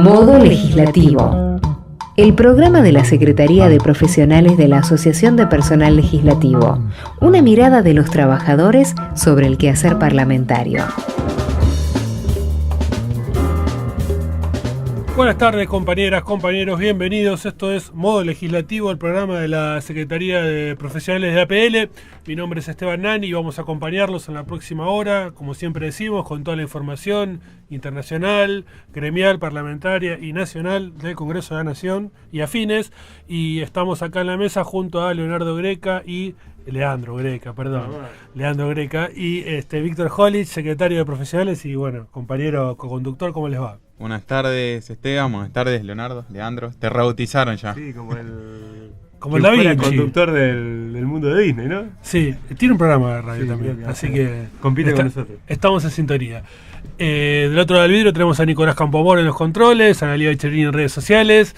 Modo Legislativo. El programa de la Secretaría de Profesionales de la Asociación de Personal Legislativo. Una mirada de los trabajadores sobre el quehacer parlamentario. Buenas tardes, compañeras, compañeros, bienvenidos. Esto es Modo Legislativo, el programa de la Secretaría de Profesionales de APL. Mi nombre es Esteban Nani y vamos a acompañarlos en la próxima hora, como siempre decimos, con toda la información internacional, gremial, parlamentaria y nacional del Congreso de la Nación y afines. Y estamos acá en la mesa junto a Leonardo Greca y Leandro Greca y Víctor Holich, secretario de Profesionales y bueno, compañero co-conductor. ¿Cómo les va? Buenas tardes, Esteban. Buenas tardes, Leonardo, Leandro. Te rebautizaron ya. Sí, como el David, el conductor del mundo de Disney, ¿no? Sí, tiene un programa de radio también, que así que compite con nosotros. Estamos en sintonía. Del otro lado del vidrio tenemos a Nicolás Campomor en los controles, a Analia Becherini en redes sociales,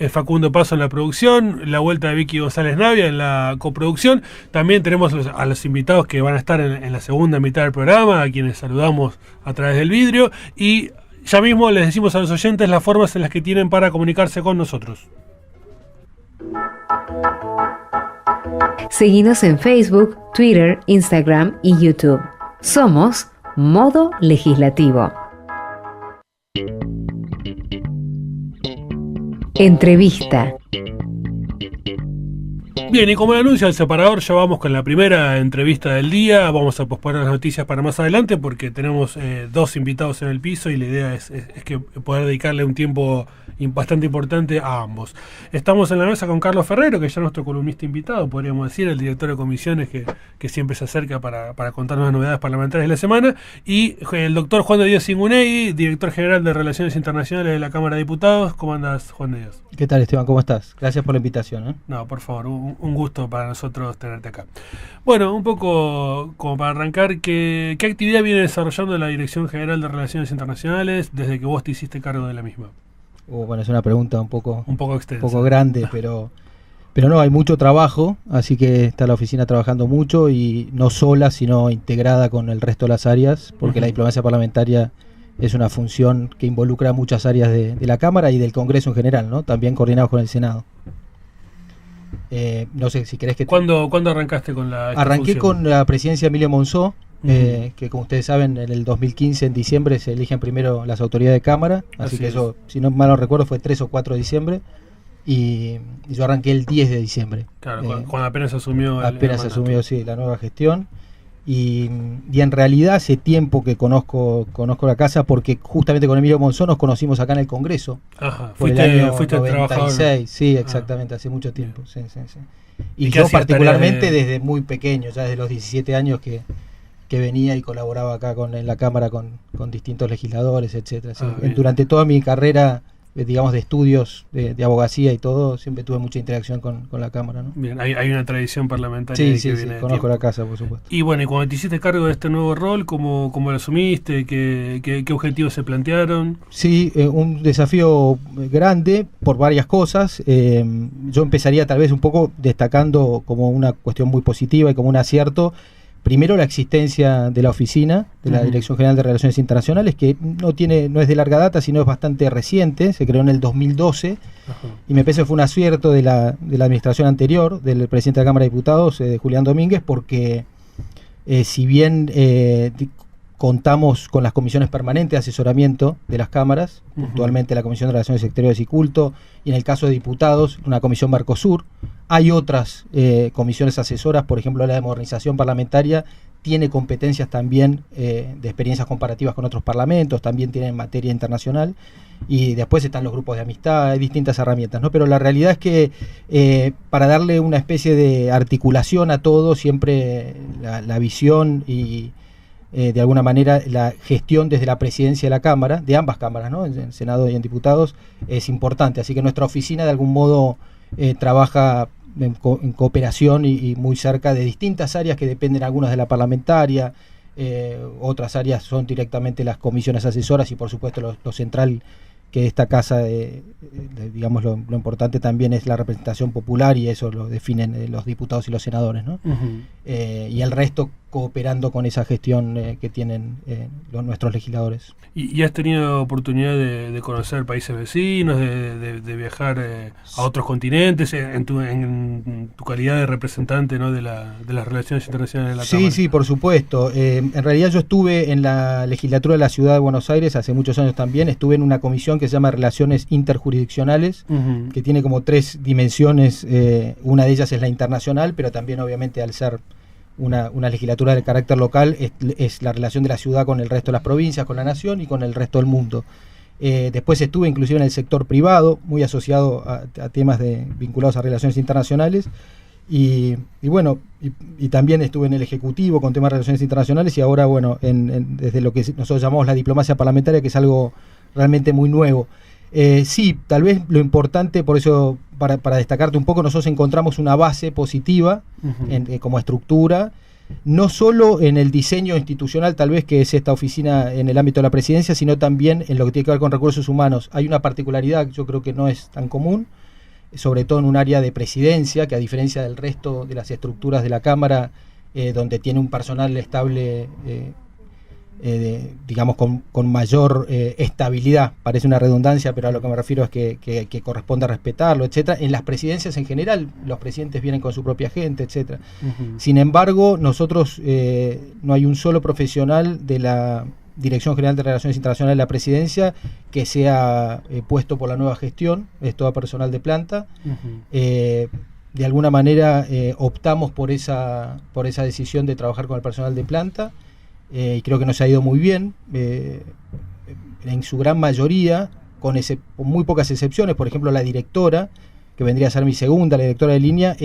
Facundo Paso en la producción, la vuelta de Vicky González Navia en la coproducción. También tenemos a los invitados que van a estar en la segunda mitad del programa, a quienes saludamos a través del vidrio. Y ya mismo les decimos a los oyentes las formas en las que tienen para comunicarse con nosotros. Seguinos en Facebook, Twitter, Instagram y YouTube. Somos Modo Legislativo. Entrevista. Bien, y como el anuncio del separador, ya vamos con la primera entrevista del día. Vamos a posponer las noticias para más adelante porque tenemos dos invitados en el piso y la idea es que poder dedicarle un tiempo bastante importante a ambos. Estamos en la mesa con Carlos Ferrero, que ya es nuestro columnista invitado, podríamos decir, el director de comisiones que siempre se acerca para contarnos las novedades parlamentarias de la semana, y el doctor Juan de Dios Ingunegui, director general de Relaciones Internacionales de la Cámara de Diputados. ¿Cómo andás, Juan de Dios? ¿Qué tal, Esteban? ¿Cómo estás? Gracias por la invitación. No, por favor, un gusto para nosotros tenerte acá. Bueno, un poco como para arrancar, ¿qué actividad viene desarrollando la Dirección General de Relaciones Internacionales desde que vos te hiciste cargo de la misma? Bueno, es una pregunta un poco extensa, un poco grande, pero no, hay mucho trabajo, así que está la oficina trabajando mucho y no sola, sino integrada con el resto de las áreas, porque la diplomacia parlamentaria es una función que involucra muchas áreas de la Cámara y del Congreso en general, ¿no? También coordinados con el Senado. No sé si querés que... ¿Cuándo arrancaste con la Arranqué función? con la presidencia de Emilio Monzó, que como ustedes saben, en el 2015, en diciembre, se eligen primero las autoridades de Cámara, así que eso, si no mal no recuerdo, fue 3 o 4 de diciembre, y yo arranqué el 10 de diciembre. Claro, cuando apenas asumió sí, la nueva gestión. Y en realidad hace tiempo que conozco la casa porque justamente con Emilio Monzó nos conocimos acá en el Congreso. Ajá, fuiste el 96, trabajador. Sí, exactamente, hace mucho tiempo. Sí. Y yo particularmente desde muy pequeño, ya desde los 17 años que venía y colaboraba acá en la Cámara con distintos legisladores, etcétera. Durante toda mi carrera, digamos, de estudios de abogacía y todo, siempre tuve mucha interacción con la Cámara, ¿no? Bien, hay una tradición parlamentaria. Sí, conozco la casa, por supuesto. Y bueno, y cuando te hiciste cargo de este nuevo rol, ¿cómo lo asumiste? ¿Qué objetivos se plantearon? Sí, un desafío grande por varias cosas. Yo empezaría tal vez un poco destacando como una cuestión muy positiva y como un acierto. Primero, la existencia de la oficina de la Dirección General de Relaciones Internacionales, que no es de larga data, sino es bastante reciente, se creó en el 2012, y me parece que fue un acierto de la administración anterior, del presidente de la Cámara de Diputados, Julián Domínguez, porque si bien contamos con las comisiones permanentes de asesoramiento de las cámaras, puntualmente la Comisión de Relaciones Exteriores y Culto, y en el caso de diputados, una comisión Mercosur. Hay otras comisiones asesoras, por ejemplo la de modernización parlamentaria tiene competencias también de experiencias comparativas con otros parlamentos, también tiene materia internacional, y después están los grupos de amistad, hay distintas herramientas, ¿no? Pero la realidad es que para darle una especie de articulación a todo, siempre la visión y de alguna manera la gestión desde la presidencia de la Cámara, de ambas cámaras, ¿no? En Senado y en Diputados, es importante. Así que nuestra oficina de algún modo trabaja en cooperación y muy cerca de distintas áreas que dependen algunas de la parlamentaria, otras áreas son directamente las comisiones asesoras y por supuesto lo central que esta casa, digamos, lo importante también es la representación popular y eso lo definen los diputados y los senadores, ¿no? Y el resto cooperando con esa gestión que tienen nuestros legisladores. ¿Y has tenido oportunidad de conocer países vecinos, de viajar a otros continentes en tu calidad de representante, ¿no?, de las relaciones internacionales de la Cámara? Sí, por supuesto. En realidad yo estuve en la legislatura de la Ciudad de Buenos Aires hace muchos años también. Estuve en una comisión que se llama Relaciones Interjurisdiccionales, que tiene como 3 dimensiones. Una de ellas es la internacional, pero también obviamente al ser una legislatura de carácter local es la relación de la ciudad con el resto de las provincias, con la nación y con el resto del mundo. Después estuve inclusive en el sector privado, muy asociado a temas vinculados a relaciones internacionales, y también estuve en el Ejecutivo con temas de relaciones internacionales, y ahora desde lo que nosotros llamamos la diplomacia parlamentaria, que es algo realmente muy nuevo. Sí, tal vez lo importante, por eso, para destacarte un poco, nosotros encontramos una base positiva como estructura, no solo en el diseño institucional, tal vez, que es esta oficina en el ámbito de la presidencia, sino también en lo que tiene que ver con recursos humanos. Hay una particularidad, yo creo que no es tan común, sobre todo en un área de presidencia, que a diferencia del resto de las estructuras de la Cámara, donde tiene un personal estable, digamos con mayor estabilidad, parece una redundancia, pero a lo que me refiero es que corresponde respetarlo, etcétera. En las presidencias en general, los presidentes vienen con su propia gente, etcétera. Sin embargo, nosotros no hay un solo profesional de la Dirección General de Relaciones Internacionales de la Presidencia que sea puesto por la nueva gestión, es todo personal de planta. De alguna manera optamos por esa decisión de trabajar con el personal de planta. Y creo que nos ha ido muy bien, en su gran mayoría, con muy pocas excepciones. Por ejemplo, la directora, que vendría a ser mi segunda, la directora de línea,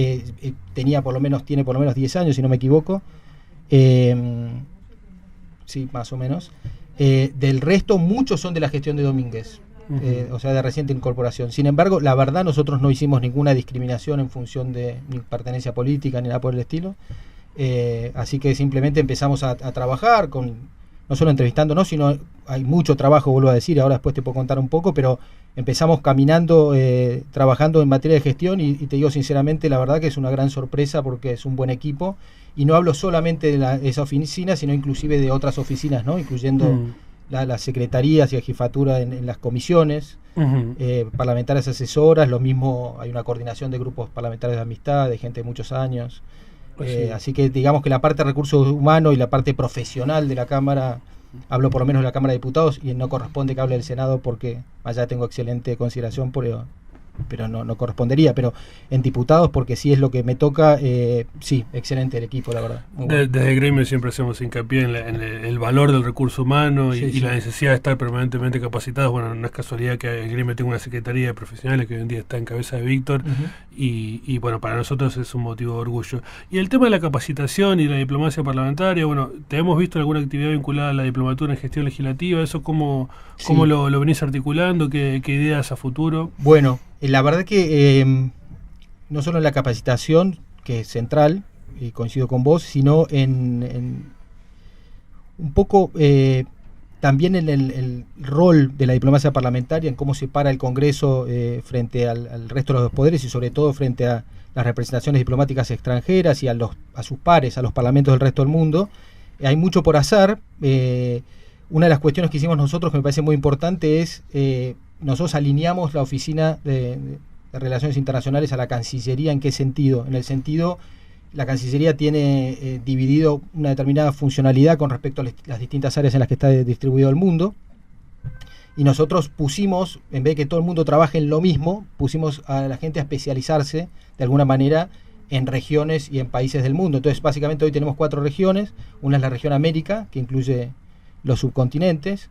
tiene por lo menos 10 años, si no me equivoco. Sí, más o menos. Del resto, muchos son de la gestión de Domínguez, o sea, de reciente incorporación. Sin embargo, la verdad, nosotros no hicimos ninguna discriminación en función de ni pertenencia política ni nada por el estilo. Así que simplemente empezamos a trabajar no solo entrevistándonos, sino hay mucho trabajo, vuelvo a decir, ahora después te puedo contar un poco, pero empezamos caminando, trabajando en materia de gestión, y te digo sinceramente, la verdad que es una gran sorpresa, porque es un buen equipo, y no hablo solamente de esa oficina, sino inclusive de otras oficinas, ¿no?, incluyendo las secretarías y la jefatura en las comisiones, parlamentarias asesoras, lo mismo, hay una coordinación de grupos parlamentarios de amistad, de gente de muchos años. Así que digamos que la parte de recursos humanos y la parte profesional de la Cámara, hablo por lo menos de la Cámara de Diputados, y no corresponde que hable del Senado porque allá tengo excelente consideración, pero no correspondería, pero en diputados, porque sí es lo que me toca, sí, excelente el equipo, la verdad. Desde el gremio siempre hacemos hincapié en el valor del recurso humano y la necesidad de estar permanentemente capacitados. Bueno, no es casualidad que el gremio tenga una secretaría de profesionales que hoy en día está en cabeza de Víctor, y bueno, para nosotros es un motivo de orgullo. Y el tema de la capacitación y la diplomacia parlamentaria, bueno, ¿te hemos visto alguna actividad vinculada a la diplomatura en gestión legislativa? ¿Eso cómo lo venís articulando? ¿Qué ideas a futuro? Bueno, la verdad que no solo en la capacitación, que es central, y coincido con vos, sino en un poco también en el rol de la diplomacia parlamentaria, en cómo se para el Congreso frente al resto de los poderes, y sobre todo frente a las representaciones diplomáticas extranjeras y a sus pares, a los parlamentos del resto del mundo. Hay mucho por hacer. Una de las cuestiones que hicimos nosotros, que me parece muy importante, es nosotros alineamos la Oficina de Relaciones Internacionales a la Cancillería. ¿En qué sentido? En el sentido, la Cancillería tiene dividido una determinada funcionalidad con respecto a las distintas áreas en las que está distribuido el mundo, y nosotros pusimos, en vez de que todo el mundo trabaje en lo mismo, pusimos a la gente a especializarse de alguna manera en regiones y en países del mundo. Entonces, básicamente hoy tenemos 4 regiones. Una es la región América, que incluye los subcontinentes.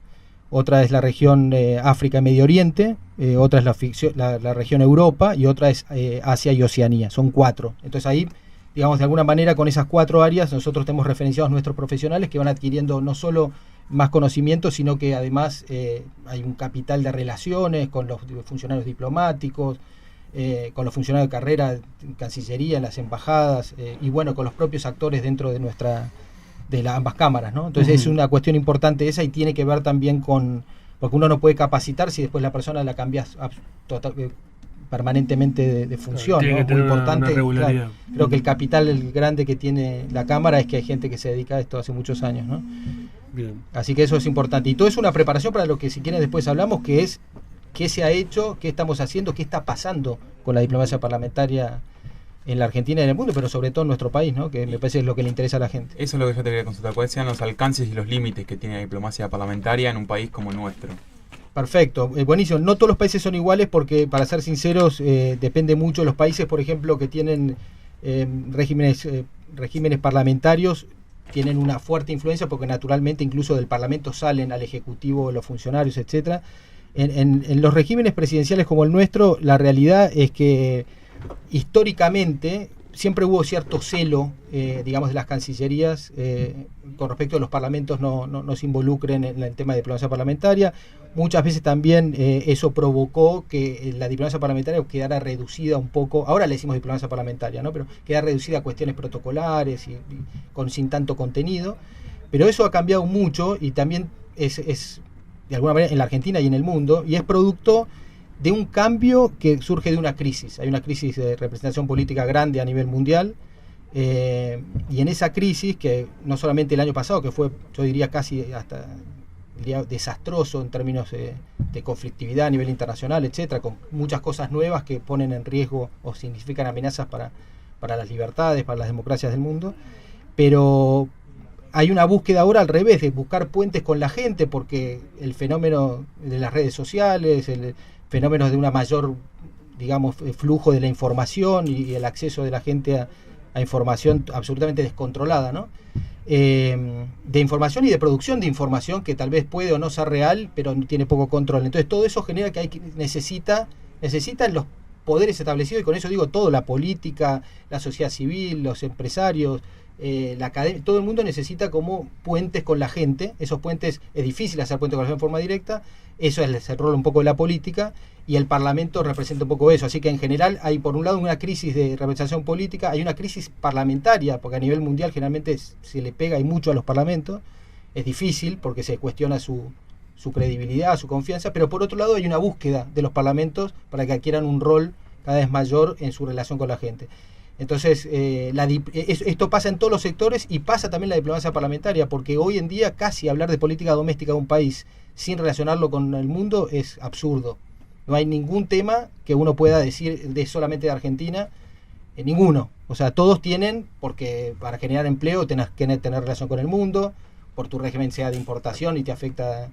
Otra es la región África y Medio Oriente, otra es la región Europa, y otra es Asia y Oceanía. Son 4. Entonces ahí, digamos, de alguna manera, con esas 4 áreas nosotros tenemos referenciados nuestros profesionales, que van adquiriendo no solo más conocimiento, sino que además hay un capital de relaciones con los funcionarios diplomáticos, con los funcionarios de carrera en Cancillería, en las embajadas, y bueno, con los propios actores dentro de ambas cámaras, ¿no? Entonces es una cuestión importante esa, y tiene que ver también porque uno no puede capacitar si después la persona la cambias permanentemente de función, Tiene ¿no? que tener Muy importante. una regularidad. Claro, creo que el capital el grande que tiene la Cámara es que hay gente que se dedica a esto hace muchos años, ¿no? Bien. Así que eso es importante. Y todo es una preparación para lo que, si quieren, después hablamos, que es qué se ha hecho, qué estamos haciendo, qué está pasando con la diplomacia parlamentaria en la Argentina y en el mundo, pero sobre todo en nuestro país, ¿no? Que me parece es lo que le interesa a la gente. Eso es lo que yo te quería consultar. ¿Cuáles sean los alcances y los límites que tiene la diplomacia parlamentaria en un país como el nuestro? Perfecto, buenísimo. No todos los países son iguales porque, para ser sinceros, depende mucho. Los países, por ejemplo, que tienen regímenes parlamentarios, tienen una fuerte influencia porque naturalmente incluso del Parlamento salen al Ejecutivo los funcionarios, etcétera. En los regímenes presidenciales como el nuestro, la realidad es que históricamente siempre hubo cierto celo, digamos, de las cancillerías con respecto a los parlamentos no se involucren en el tema de diplomacia parlamentaria. Muchas veces también eso provocó que la diplomacia parlamentaria quedara reducida un poco, ahora le decimos diplomacia parlamentaria, ¿no? Pero queda reducida a cuestiones protocolares y sin tanto contenido. Pero eso ha cambiado mucho y también es de alguna manera en la Argentina y en el mundo, y es producto de un cambio que surge de una crisis. Hay una crisis de representación política grande a nivel mundial, y en esa crisis, que no solamente el año pasado, que fue, yo diría, casi hasta desastroso en términos de conflictividad a nivel internacional, etcétera, con muchas cosas nuevas que ponen en riesgo o significan amenazas para las libertades, para las democracias del mundo, pero hay una búsqueda ahora al revés, de buscar puentes con la gente, porque el fenómeno de las redes sociales, el fenómeno de una mayor, digamos, flujo de la información y el acceso de la gente a información absolutamente descontrolada, ¿no? De información y de producción de información que tal vez puede o no ser real, pero tiene poco control. Entonces todo eso genera que necesitan los poderes establecidos, y con eso digo todo, la política, la sociedad civil, los empresarios, la academia, todo el mundo necesita como puentes con la gente. Esos puentes, es difícil hacer puentes con la gente en forma directa, eso es el rol un poco de la política, y el Parlamento representa un poco eso. Así que en general hay por un lado una crisis de representación política, hay una crisis parlamentaria, porque a nivel mundial generalmente se le pega y mucho a los parlamentos, es difícil porque se cuestiona su credibilidad, su confianza, pero por otro lado hay una búsqueda de los parlamentos para que adquieran un rol cada vez mayor en su relación con la gente. Entonces, esto pasa en todos los sectores y pasa también en la diplomacia parlamentaria, porque hoy en día casi hablar de política doméstica de un país sin relacionarlo con el mundo es absurdo. No hay ningún tema que uno pueda decir solamente de Argentina, ninguno. O sea, todos tienen, porque para generar empleo tenés que tener relación con el mundo, por tu régimen sea de importación y te afecta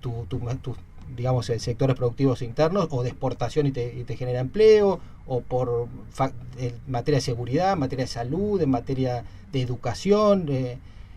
tus digamos, sectores productivos internos, o de exportación y te genera empleo, o por en materia de seguridad, en materia de salud, en materia de educación,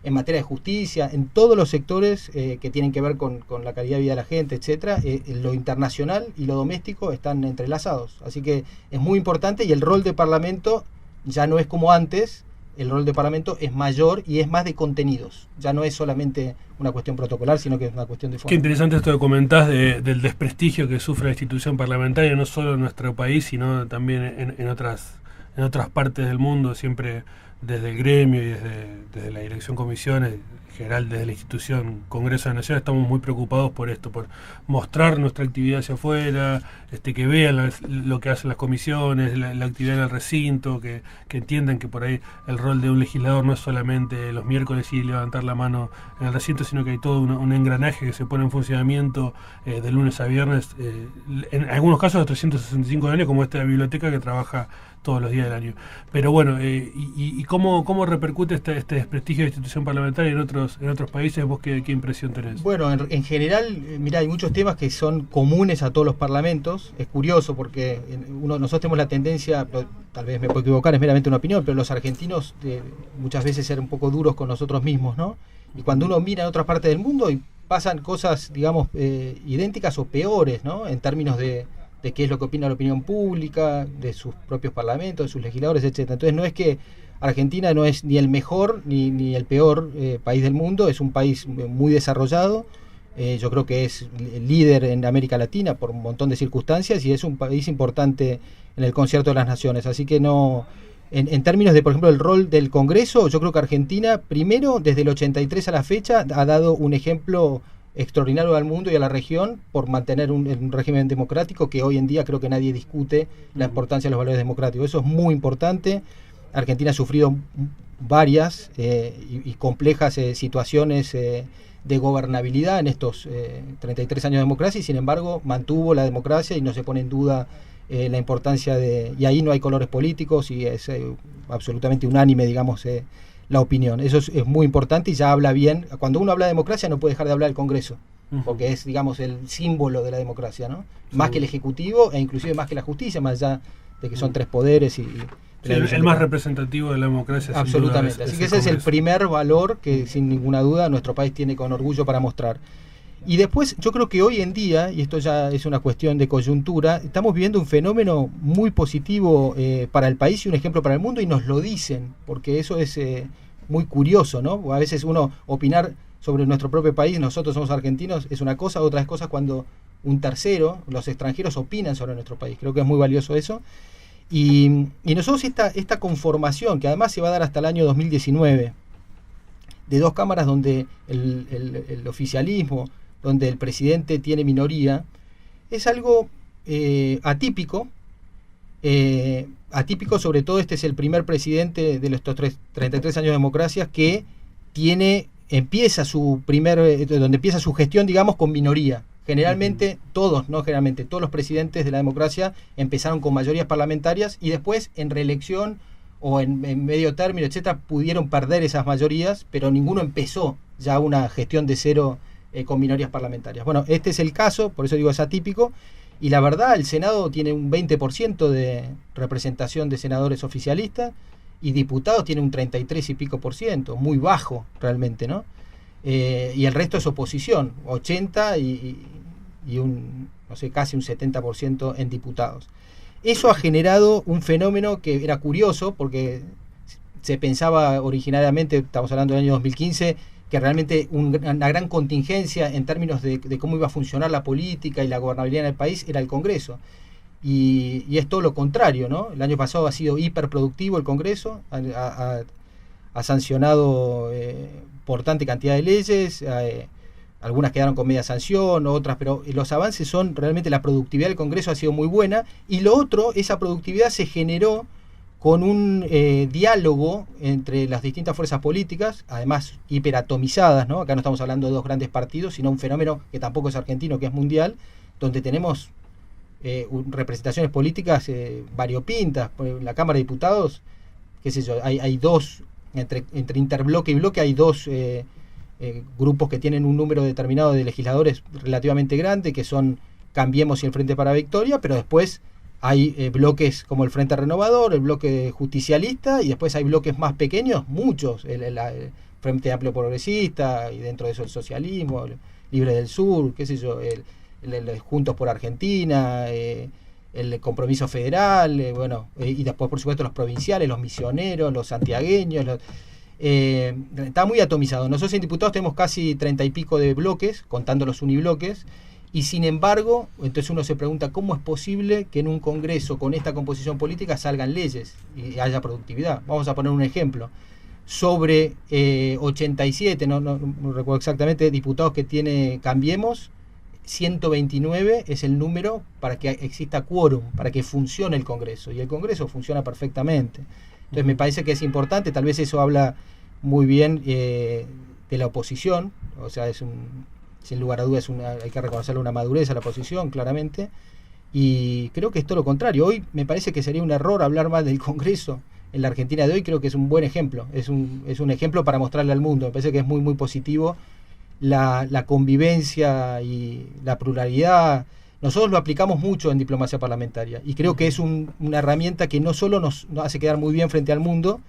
en materia de justicia, en todos los sectores que tienen que ver con la calidad de vida de la gente, etcétera. Lo internacional y lo doméstico están entrelazados, así que es muy importante, y el rol de Parlamento ya no es como antes. El rol de Parlamento es mayor y es más de contenidos. Ya no es solamente una cuestión protocolar, sino que es una cuestión de forma. Qué interesante esto que comentás del desprestigio que sufre la institución parlamentaria, no solo en nuestro país, sino también en otras partes del mundo, siempre desde el gremio y desde la dirección comisiones, en general desde la institución Congreso de la Nación, estamos muy preocupados por esto, por mostrar nuestra actividad hacia afuera, que vean lo que hacen las comisiones, la actividad en el recinto, que entiendan que por ahí el rol de un legislador no es solamente los miércoles y levantar la mano en el recinto, sino que hay todo un engranaje que se pone en funcionamiento de lunes a viernes, en algunos casos de 365 años, como esta biblioteca que trabaja todos los días del año. Pero bueno, ¿y cómo repercute este desprestigio de la institución parlamentaria en otros países? ¿Vos qué impresión tenés? Bueno, en general, mira, hay muchos temas que son comunes a todos los parlamentos. Es curioso porque nosotros tenemos la tendencia, tal vez me puedo equivocar, es meramente una opinión, pero los argentinos muchas veces ser un poco duros con nosotros mismos, ¿no? Y cuando uno mira en otras partes del mundo y pasan cosas, digamos, idénticas o peores, ¿no? En términos de qué es lo que opina la opinión pública, de sus propios parlamentos, de sus legisladores, etcétera. Entonces no es que Argentina no es ni el mejor ni el peor país del mundo, es un país muy desarrollado, yo creo que es líder en América Latina por un montón de circunstancias, y es un país importante en el concierto de las naciones. Así que no, en términos de, por ejemplo, el rol del Congreso, yo creo que Argentina, primero, desde el 83 a la fecha, ha dado un ejemplo extraordinario al mundo y a la región por mantener un régimen democrático que hoy en día creo que nadie discute la importancia de los valores democráticos. Eso es muy importante. Argentina ha sufrido varias y complejas situaciones de gobernabilidad en estos 33 años de democracia, y sin embargo mantuvo la democracia y no se pone en duda la importancia y ahí no hay colores políticos y es absolutamente unánime, digamos, la opinión. Eso es muy importante y ya habla bien. Cuando uno habla de democracia no puede dejar de hablar del Congreso, porque es, digamos, el símbolo de la democracia, ¿no? Más que el Ejecutivo e inclusive más que la justicia, más allá de que son tres poderes y el más representativo de la democracia. Absolutamente. Así que ese es el primer valor que sin ninguna duda nuestro país tiene con orgullo para mostrar. Y después yo creo que hoy en día, y esto ya es una cuestión de coyuntura, estamos viviendo un fenómeno muy positivo para el país y un ejemplo para el mundo, y nos lo dicen, porque eso es muy curioso, ¿no? A veces uno opinar sobre nuestro propio país, nosotros somos argentinos, es una cosa, otra cosa cuando un tercero, los extranjeros, opinan sobre nuestro país. Creo que es muy valioso eso. Y nosotros esta conformación, que además se va a dar hasta el año 2019, de dos cámaras donde el oficialismo, donde el presidente tiene minoría, es algo atípico. Atípico, sobre todo este es el primer presidente de estos 33 años de democracia que empieza su gestión, digamos, con minoría. Generalmente todos los presidentes de la democracia empezaron con mayorías parlamentarias y después en reelección o en medio término, etcétera, pudieron perder esas mayorías, pero ninguno empezó ya una gestión de cero con minorías parlamentarias. Bueno, este es el caso, por eso digo es atípico, y la verdad el Senado tiene un 20% de representación de senadores oficialistas y diputados tiene un 33 y pico por ciento, muy bajo realmente, ¿no? Y el resto es oposición, 80 y casi un 70% en diputados. Eso ha generado un fenómeno que era curioso, porque se pensaba originariamente, estamos hablando del año 2015, que realmente una gran contingencia en términos de cómo iba a funcionar la política y la gobernabilidad en el país era el Congreso. Y es todo lo contrario, ¿no? El año pasado ha sido hiperproductivo el Congreso, ha sancionado importante cantidad de leyes, algunas quedaron con media sanción, otras, pero los avances son realmente, la productividad del Congreso ha sido muy buena, y lo otro, esa productividad se generó con un diálogo entre las distintas fuerzas políticas, además hiperatomizadas, ¿no? Acá no estamos hablando de dos grandes partidos, sino un fenómeno que tampoco es argentino, que es mundial, donde tenemos representaciones políticas variopintas. En la Cámara de Diputados, qué sé yo, hay dos, entre interbloque y bloque hay dos grupos que tienen un número determinado de legisladores relativamente grande, que son Cambiemos y el Frente para la Victoria, pero después hay bloques como el Frente Renovador, el bloque justicialista, y después hay bloques más pequeños, muchos, el Frente Amplio Progresista, y dentro de eso el socialismo, el Libre del Sur, qué sé yo, el Juntos por Argentina, el Compromiso Federal, y después por supuesto los provinciales, los misioneros, los santiagueños, está muy atomizado. Nosotros en diputados tenemos casi 30 y pico de bloques, contando los unibloques, y sin embargo, entonces uno se pregunta cómo es posible que en un Congreso con esta composición política salgan leyes y haya productividad. Vamos a poner un ejemplo. Sobre 87, no recuerdo exactamente, diputados que tiene Cambiemos, 129 es el número para que exista quórum, para que funcione el Congreso, y el Congreso funciona perfectamente. Entonces me parece que es importante, tal vez eso habla muy bien de la oposición, o sea, sin lugar a dudas hay que reconocerle una madurez a la oposición, claramente, y creo que es todo lo contrario. Hoy me parece que sería un error hablar más del Congreso en la Argentina de hoy. Creo que es un buen ejemplo, es un ejemplo para mostrarle al mundo. Me parece que es muy, muy positivo la convivencia y la pluralidad. Nosotros lo aplicamos mucho en diplomacia parlamentaria y creo que es una herramienta que no solo nos hace quedar muy bien frente al mundo,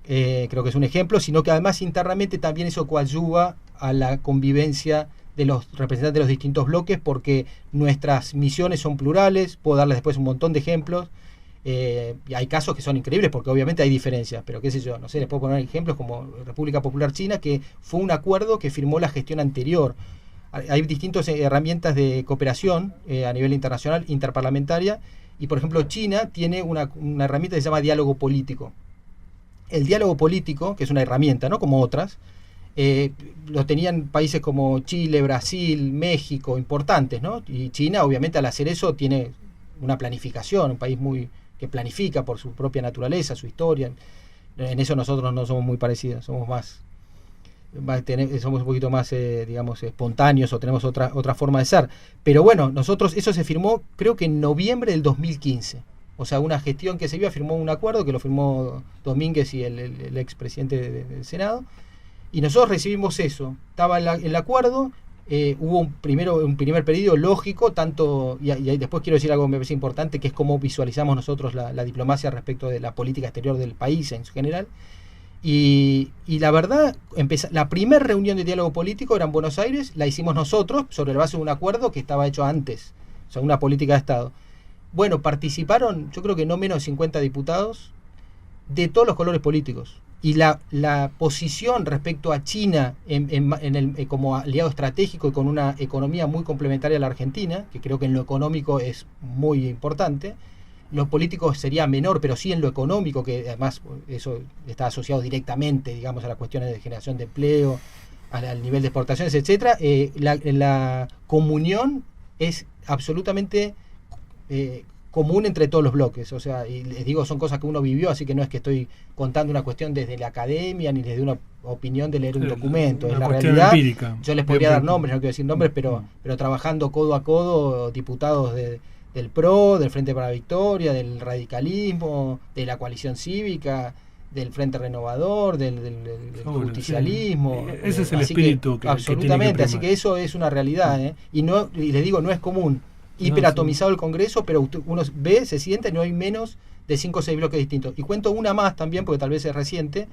creo que es un ejemplo, sino que además internamente también eso coadyuva a la convivencia de los representantes de los distintos bloques, porque nuestras misiones son plurales. Puedo darles después un montón de ejemplos. Y hay casos que son increíbles porque obviamente hay diferencias, pero qué sé yo, no sé, les puedo poner ejemplos como República Popular China, que fue un acuerdo que firmó la gestión anterior. Hay distintas herramientas de cooperación a nivel internacional, interparlamentaria, y por ejemplo China tiene una herramienta que se llama diálogo político. El diálogo político, que es una herramienta, ¿no?, como otras, lo tenían países como Chile, Brasil, México, importantes, ¿no? Y China, obviamente, al hacer eso tiene una planificación, un país que planifica por su propia naturaleza, su historia. En eso nosotros no somos muy parecidos, somos somos un poquito más, digamos, espontáneos, o tenemos otra forma de ser. Pero bueno, eso se firmó, creo que en noviembre del 2015. O sea, una gestión que se firmó un acuerdo que lo firmó Domínguez y el expresidente del Senado. Y nosotros recibimos eso. Estaba el acuerdo, hubo un primer periodo lógico, y después quiero decir algo que me parece importante, que es cómo visualizamos nosotros la diplomacia respecto de la política exterior del país en general. Y la verdad, la primera reunión de diálogo político era en Buenos Aires, la hicimos nosotros sobre la base de un acuerdo que estaba hecho antes, o sea, una política de Estado. Bueno, participaron, yo creo que no menos de 50 diputados de todos los colores políticos. Y la posición respecto a China como aliado estratégico y con una economía muy complementaria a la Argentina, que creo que en lo económico es muy importante, lo político sería menor, pero sí en lo económico, que además eso está asociado directamente, digamos, a las cuestiones de generación de empleo, al nivel de exportaciones, etcétera. La comunión es absolutamente común entre todos los bloques, o sea, y les digo, son cosas que uno vivió, así que no es que estoy contando una cuestión desde la academia ni desde una opinión de leer un documento, es la realidad empírica. Yo les podría dar nombres, no quiero decir nombres, pero trabajando codo a codo, diputados del PRO, del Frente para la Victoria, del radicalismo, de la coalición cívica, del Frente Renovador, del justicialismo. Sí. Ese es el espíritu que absolutamente, que así que eso es una realidad, y les digo, no es común. Hiperatomizado el Congreso, pero uno ve, se siente, no hay menos de 5 o 6 bloques distintos. Y cuento una más también, porque tal vez es reciente.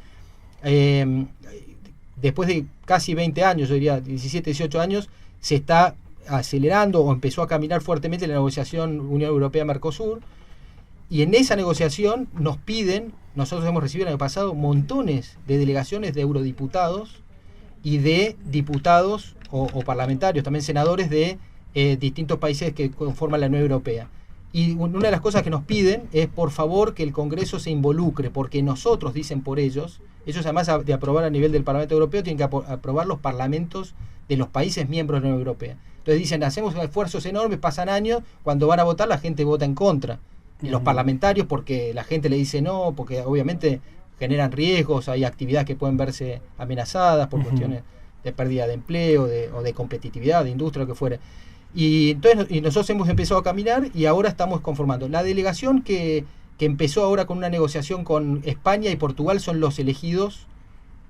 Después de casi 20 años, yo diría 17, 18 años, se está acelerando o empezó a caminar fuertemente la negociación Unión Europea-Mercosur. Y en esa negociación nosotros hemos recibido el año pasado montones de delegaciones de eurodiputados y de diputados o parlamentarios, también senadores de distintos países que conforman la Unión Europea. Y una de las cosas que nos piden es, por favor, que el Congreso se involucre, porque nosotros, dicen por ellos además de aprobar a nivel del Parlamento Europeo, tienen que aprobar los parlamentos de los países miembros de la Unión Europea. Entonces dicen, hacemos esfuerzos enormes, pasan años, cuando van a votar la gente vota en contra. Y los parlamentarios, porque la gente le dice no, porque obviamente generan riesgos, hay actividades que pueden verse amenazadas por cuestiones de pérdida de empleo, o de competitividad, de industria, lo que fuera. Y entonces nosotros hemos empezado a caminar y ahora estamos conformando. La delegación que empezó ahora con una negociación con España y Portugal son los elegidos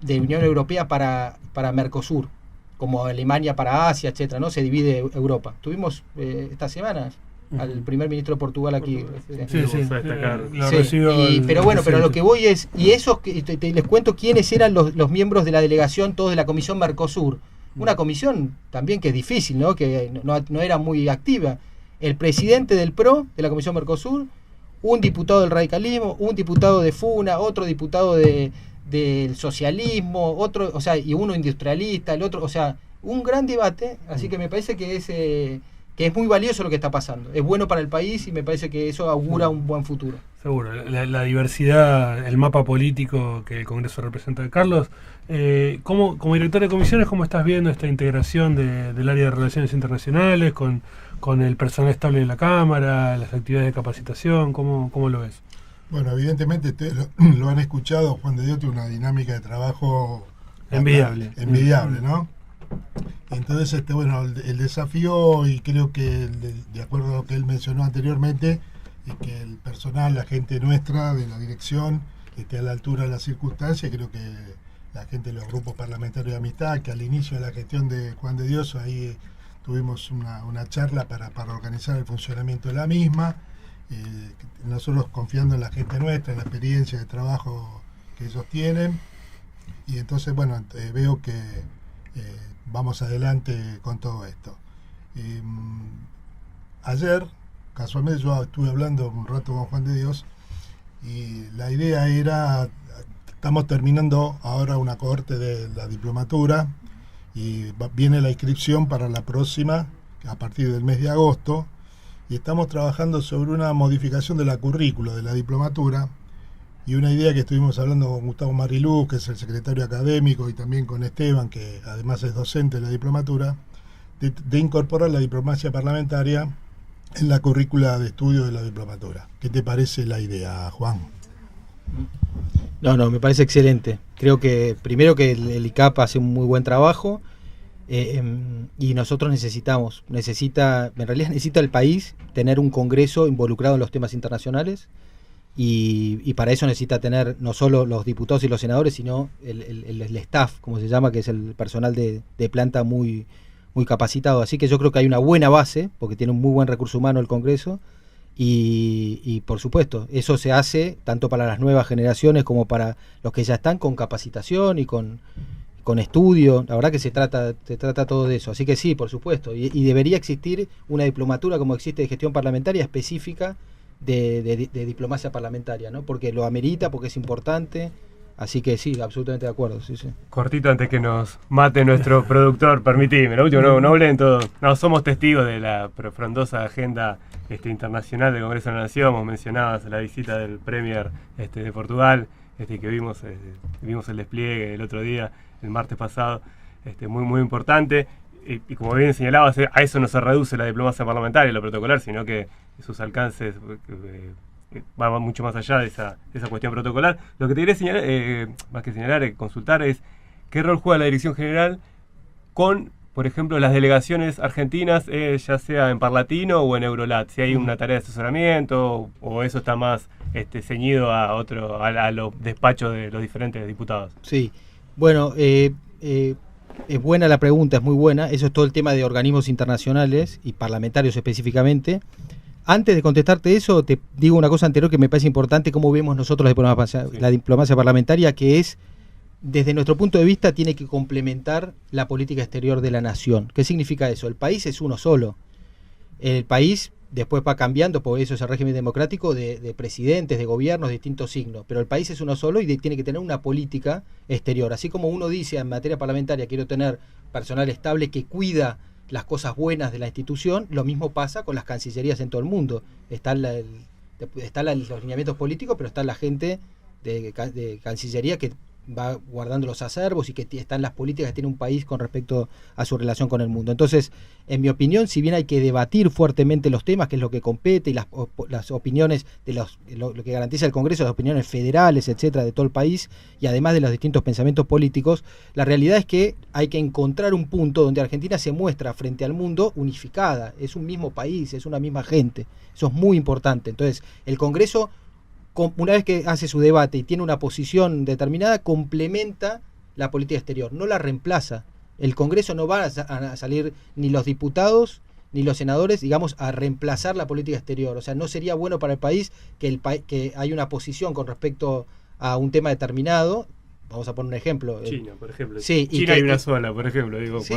de Unión Europea para Mercosur, como Alemania para Asia, etcétera, ¿no? Se divide Europa. Tuvimos esta semana al primer ministro de Portugal aquí. Pero bueno, pero lo que voy es, y esos les cuento quiénes eran los miembros de la delegación, todos de la Comisión Mercosur. Una comisión también que es difícil, ¿no? Que no era muy activa. El presidente del PRO, de la Comisión Mercosur, un diputado del radicalismo, un diputado de FUNA, otro diputado del socialismo, otro, o sea, y uno industrialista, el otro, o sea, un gran debate, así que me parece que es muy valioso lo que está pasando. Es bueno para el país y me parece que eso augura un buen futuro. Seguro, la diversidad, el mapa político que el Congreso representa. Carlos, como director de comisiones, ¿cómo estás viendo esta integración del área de relaciones internacionales con el personal estable de la Cámara, las actividades de capacitación? ¿Cómo lo ves? Bueno, evidentemente ustedes lo han escuchado, Juan de Dios tiene una dinámica de trabajo envidiable, ¿no? Entonces, bueno, el desafío, y creo que de acuerdo a lo que él mencionó anteriormente, es que el personal, la gente nuestra de la dirección, esté a la altura de las circunstancias. Creo que la gente de los grupos parlamentarios de amistad, que al inicio de la gestión de Juan de Dios, ahí tuvimos una charla para organizar el funcionamiento de la misma, nosotros confiando en la gente nuestra, en la experiencia de trabajo que ellos tienen, y entonces, bueno, veo que vamos adelante con todo esto. Ayer, casualmente, yo estuve hablando un rato con Juan de Dios y la idea era, estamos terminando ahora una cohorte de la diplomatura y viene la inscripción para la próxima, a partir del mes de agosto, y estamos trabajando sobre una modificación de la currícula de la diplomatura, Y una idea que estuvimos hablando con Gustavo Mariluz, que es el secretario académico, y también con Esteban, que además es docente de la diplomatura, de incorporar la diplomacia parlamentaria en la currícula de estudio de la diplomatura. ¿Qué te parece la idea, Juan? No, me parece excelente. Creo que primero que el ICAP hace un muy buen trabajo, y nosotros necesita el país tener un congreso involucrado en los temas internacionales, y para eso necesita tener no solo los diputados y los senadores, sino el staff, como se llama, que es el personal de planta muy capacitado. Así que yo creo que hay una buena base, porque tiene un muy buen recurso humano el Congreso, y por supuesto, eso se hace tanto para las nuevas generaciones como para los que ya están, con capacitación y con estudio. La verdad que se trata todo de eso. Así que sí, por supuesto, y debería existir una diplomatura como existe de gestión parlamentaria específica de diplomacia parlamentaria, ¿no? Porque lo amerita, porque es importante. Así que sí, absolutamente de acuerdo. Sí. Cortito antes que nos mate nuestro productor, permitime, lo último, no hablen todo. No, somos testigos de la frondosa agenda internacional del Congreso de la Nación. Hemos mencionado la visita del Premier de Portugal, que vimos el despliegue el otro día, el martes pasado, muy importante. Y como bien señalabas, a eso no se reduce la diplomacia parlamentaria, lo protocolar, sino que sus alcances va mucho más allá de esa cuestión protocolar. Lo que te quería señalar, más que señalar, consultar, es qué rol juega la Dirección General con, por ejemplo, las delegaciones argentinas, ya sea en Parlatino o en Eurolat, si hay una tarea de asesoramiento o eso está más ceñido a los despachos de los diferentes diputados. Sí, bueno, es buena la pregunta, es muy buena. Eso es todo el tema de organismos internacionales y parlamentarios específicamente. Antes de contestarte eso, te digo una cosa anterior que me parece importante, cómo vemos nosotros la diplomacia parlamentaria, que es, desde nuestro punto de vista, tiene que complementar la política exterior de la nación. ¿Qué significa eso? El país es uno solo. El país después va cambiando, porque eso es el régimen democrático, de presidentes, de gobiernos de distintos signos, pero el país es uno solo y tiene que tener una política exterior. Así como uno dice en materia parlamentaria, quiero tener personal estable que cuida las cosas buenas de la institución, lo mismo pasa con las cancillerías en todo el mundo. Están los lineamientos políticos, pero está la gente de cancillería que va guardando los acervos y que están las políticas que tiene un país con respecto a su relación con el mundo. Entonces, en mi opinión, si bien hay que debatir fuertemente los temas, que es lo que compete, y las opiniones de lo que garantiza el Congreso, las opiniones federales, etcétera, de todo el país, y además de los distintos pensamientos políticos, la realidad es que hay que encontrar un punto donde Argentina se muestra frente al mundo unificada. Es un mismo país, es una misma gente. Eso es muy importante. Entonces, el Congreso, una vez que hace su debate y tiene una posición determinada, complementa la política exterior, no la reemplaza. El Congreso no va a salir, ni los diputados ni los senadores, digamos, a reemplazar la política exterior. O sea, no sería bueno para el país que hay una posición con respecto a un tema determinado. Vamos a poner un ejemplo. China, por ejemplo. Sí, China hay una sola, por ejemplo. Digo, sí,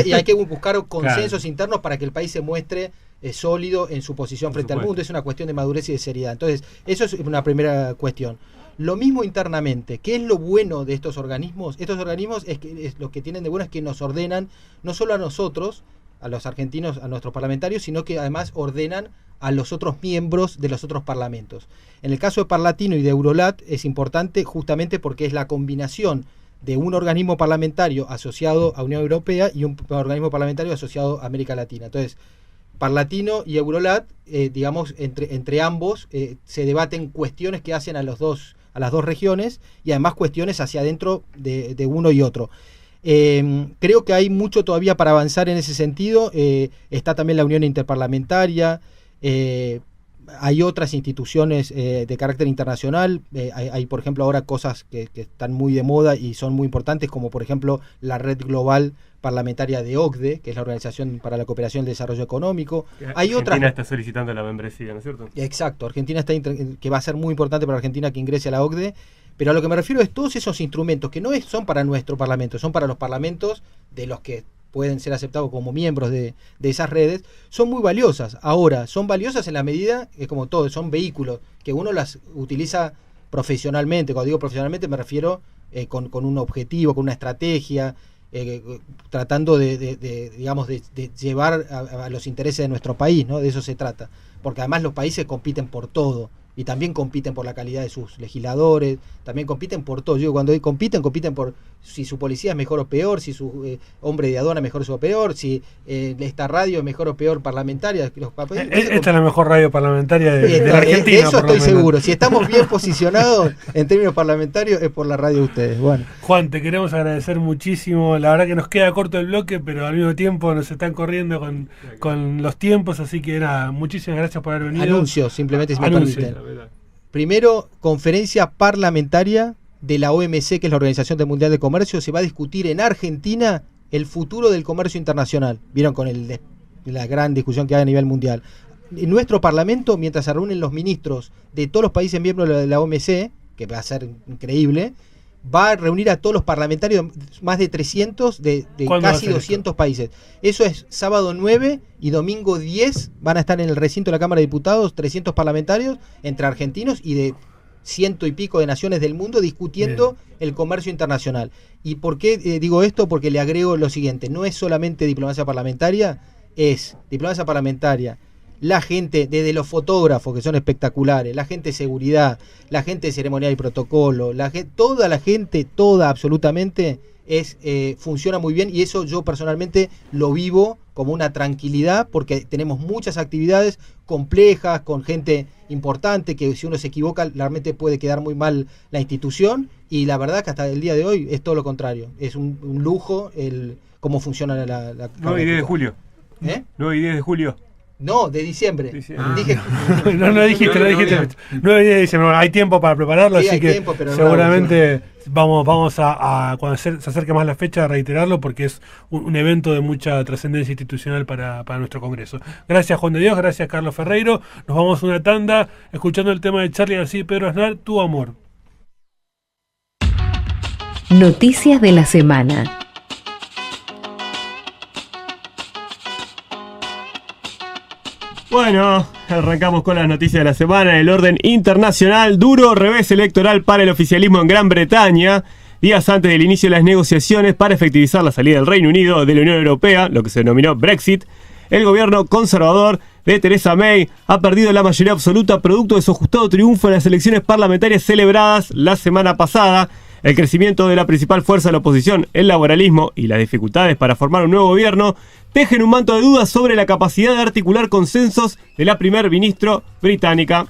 y hay que buscar consensos internos para que el país se muestre sólido en su posición frente al mundo. Es una cuestión de madurez y de seriedad. Entonces, eso es una primera cuestión. Lo mismo internamente. ¿Qué es lo bueno de estos organismos? Estos organismos lo que tienen de bueno es que nos ordenan, no solo a nosotros, a los argentinos, a nuestros parlamentarios, sino que además ordenan a los otros miembros de los otros parlamentos. En el caso de Parlatino y de Eurolat es importante justamente porque es la combinación de un organismo parlamentario asociado a Unión Europea y un organismo parlamentario asociado a América Latina. Entonces, Parlatino y Eurolat, digamos, entre ambos se debaten cuestiones que hacen a las dos regiones, y además cuestiones hacia adentro de uno y otro. Creo que hay mucho todavía para avanzar en ese sentido. Está también la Unión Interparlamentaria, hay otras instituciones de carácter internacional. Hay, por ejemplo, ahora cosas que están muy de moda y son muy importantes, como por ejemplo la Red Global Parlamentaria de OCDE, que es la Organización para la Cooperación y el Desarrollo Económico. Argentina está solicitando la membresía, ¿no es cierto? Exacto, Argentina que va a ser muy importante para Argentina que ingrese a la OCDE. Pero a lo que me refiero es todos esos instrumentos que no son para nuestro parlamento, son para los parlamentos de los que pueden ser aceptados como miembros de esas redes, son muy valiosas. Ahora, son valiosas en la medida, es como todo, son vehículos que uno las utiliza profesionalmente. Cuando digo profesionalmente me refiero con un objetivo, con una estrategia, tratando digamos, de llevar a los intereses de nuestro país, ¿no? De eso se trata. Porque además los países compiten por todo. y también compiten por la calidad de sus legisladores, también compiten por todo. Yo cuando compiten por si su policía es mejor o peor, si su hombre de aduana es mejor o peor, si esta radio es mejor o peor parlamentaria. Esta es la mejor radio parlamentaria de la Argentina. Eso estoy seguro. Si estamos bien posicionados en términos parlamentarios es por la radio de ustedes. Bueno. Juan, te queremos agradecer muchísimo. La verdad que nos queda corto el bloque, pero al mismo tiempo nos están corriendo con los tiempos, así que nada, muchísimas gracias por haber venido. Anuncios, simplemente si me permiten. Primero, conferencia parlamentaria de la OMC, que es la Organización Mundial de Comercio. Se va a discutir en Argentina el futuro del comercio internacional. Vieron con la gran discusión que hay a nivel mundial. En nuestro parlamento, mientras se reúnen los ministros de todos los países miembros de la OMC, que va a ser increíble, va a reunir a todos los parlamentarios, más de 300 de casi 200 países. Eso es sábado 9 y domingo 10, van a estar en el recinto de la Cámara de Diputados 300 parlamentarios, entre argentinos y de ciento y pico de naciones del mundo, discutiendo el comercio internacional. ¿Y por qué digo esto? Porque le agrego lo siguiente: no es solamente diplomacia parlamentaria, es diplomacia parlamentaria, la gente, desde los fotógrafos, que son espectaculares, la gente de seguridad, la gente de ceremonial y protocolo, toda la gente, toda absolutamente, funciona muy bien, y eso yo personalmente lo vivo como una tranquilidad, porque tenemos muchas actividades complejas, con gente importante, que si uno se equivoca realmente puede quedar muy mal la institución, y la verdad que hasta el día de hoy es todo lo contrario, es un lujo cómo funciona la 9 y 10 de julio. 9 y 10 de julio. No, de diciembre. Dije, no dijiste. 9 días de diciembre. Hay tiempo para prepararlo, sí, así que tiempo, seguramente vamos a cuando se acerque más la fecha a reiterarlo, porque es un evento de mucha trascendencia institucional para nuestro Congreso. Gracias, Juan de Dios, gracias, Carlos Ferreiro. Nos vamos a una tanda escuchando el tema de Charly García y Pedro Aznar, Tu Amor. Noticias de la semana. Bueno, arrancamos con las noticias de la semana. En el orden internacional, duro revés electoral para el oficialismo en Gran Bretaña. Días antes del inicio de las negociaciones para efectivizar la salida del Reino Unido de la Unión Europea, lo que se denominó Brexit, el gobierno conservador de Theresa May ha perdido la mayoría absoluta producto de su ajustado triunfo en las elecciones parlamentarias celebradas la semana pasada. El crecimiento de la principal fuerza de la oposición, el laboralismo, y las dificultades para formar un nuevo gobierno tejen un manto de dudas sobre la capacidad de articular consensos de la primer ministro británica.